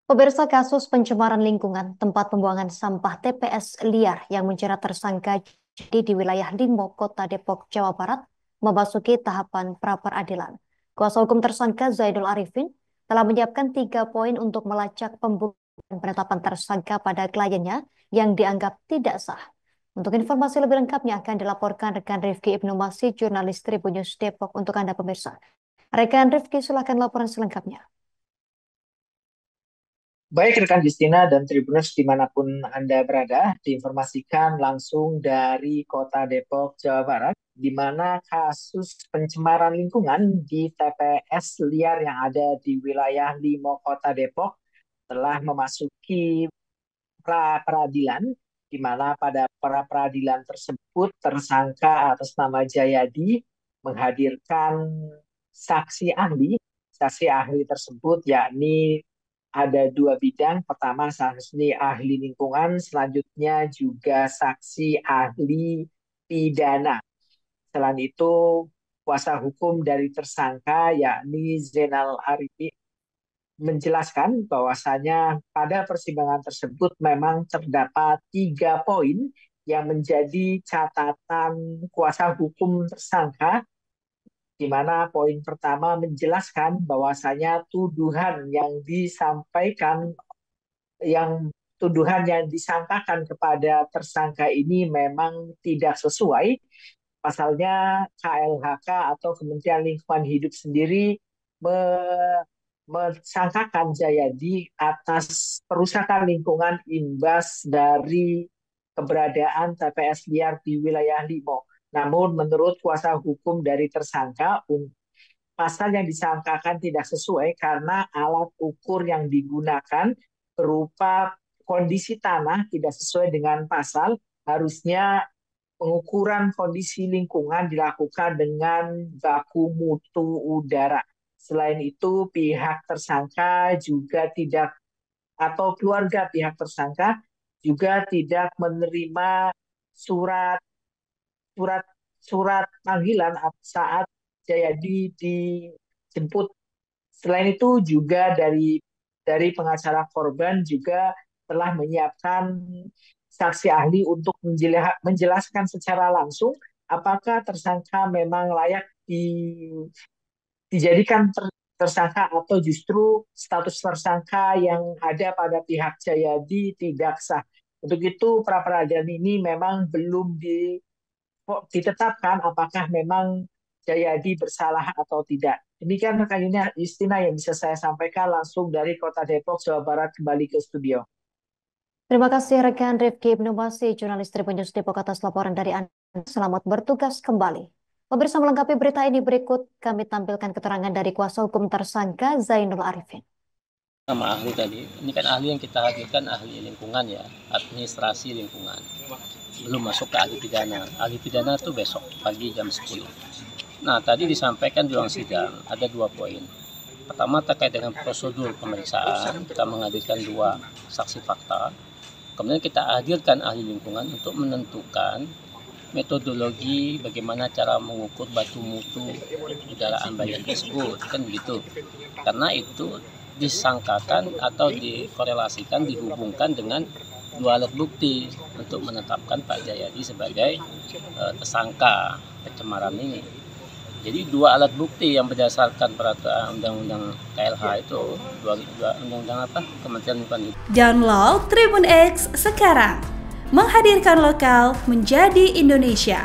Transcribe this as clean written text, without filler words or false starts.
Pemirsa, kasus pencemaran lingkungan tempat pembuangan sampah TPS liar yang menjerat tersangka di wilayah Limo, Kota Depok, Jawa Barat, memasuki tahapan pra-peradilan. Kuasa hukum tersangka Zainul Arifin telah menyiapkan 3 poin untuk melacak pembuktian penetapan tersangka pada kliennya yang dianggap tidak sah. Untuk informasi lebih lengkapnya akan dilaporkan rekan Rifki Ibnu Masih, jurnalis Tribun News Depok untuk Anda pemirsa. Rekan Rifki, silakan laporan selengkapnya. Baik rekan Justina dan Tribuners dimanapun Anda berada, diinformasikan langsung dari Kota Depok, Jawa Barat, di mana kasus pencemaran lingkungan di TPS liar yang ada di wilayah Limo, Kota Depok, telah memasuki pra-peradilan, di mana pada pra-peradilan tersebut tersangka atas nama Jayadi menghadirkan saksi ahli. Saksi ahli tersebut yakni ada dua bidang. Pertama, saksi ahli lingkungan, selanjutnya juga saksi ahli pidana. Selain itu, kuasa hukum dari tersangka yakni Zainal Arifin menjelaskan bahwasanya pada persidangan tersebut memang terdapat 3 poin yang menjadi catatan kuasa hukum tersangka, di mana poin pertama menjelaskan bahwasanya tuduhan yang disangkakan kepada tersangka ini memang tidak sesuai. Pasalnya KLHK atau Kementerian Lingkungan Hidup sendiri mensangkakan Jayadi atas perusakan lingkungan imbas dari keberadaan TPS liar di wilayah Limo. Namun menurut kuasa hukum dari tersangka, pasal yang disangkakan tidak sesuai karena alat ukur yang digunakan berupa kondisi tanah tidak sesuai dengan pasal. Harusnya pengukuran kondisi lingkungan dilakukan dengan baku mutu udara. Selain itu, pihak tersangka juga tidak, atau keluarga pihak tersangka juga tidak menerima surat surat surat panggilan saat Jayadi dijemput. Selain itu juga dari pengacara korban juga telah menyiapkan saksi ahli untuk menjelaskan secara langsung apakah tersangka memang layak dijadikan tersangka atau justru status tersangka yang ada pada pihak Jayadi tidak sah. Untuk itu pra peradilan ini memang belum ditetapkan apakah memang Jayadi bersalah atau tidak. Demikian rekan Justina yang bisa saya sampaikan langsung dari Kota Depok, Jawa Barat, kembali ke studio. Terima kasih rekan Rifki Ibnu Masih, jurnalis Tribun News Depok atas laporan dari Anda. Selamat bertugas kembali. Pemirsa, melengkapi berita ini berikut kami tampilkan keterangan dari kuasa hukum tersangka Zainul Arifin. Sama ahli tadi, ini kan ahli yang kita hadirkan ahli lingkungan ya, administrasi lingkungan. Belum masuk ke ahli pidana. Ahli pidana itu besok pagi jam 10. Nah, tadi disampaikan di ruang sidang ada 2 poin. Pertama terkait dengan prosedur pemeriksaan, kita menghadirkan 2 saksi fakta. Kemudian kita hadirkan ahli lingkungan untuk menentukan metodologi bagaimana cara mengukur batu mutu udara ambayan tersebut, kan gitu. Karena itu disangkakan atau dikorelasikan, dihubungkan dengan 2 alat bukti untuk menetapkan Pak Jayadi sebagai tersangka pencemaran ini. Jadi 2 alat bukti yang berdasarkan peraturan Undang-Undang KLH itu, Undang-Undang apa? Kementerian Lingkungan Hidup. Download Tribun X sekarang, menghadirkan lokal menjadi Indonesia.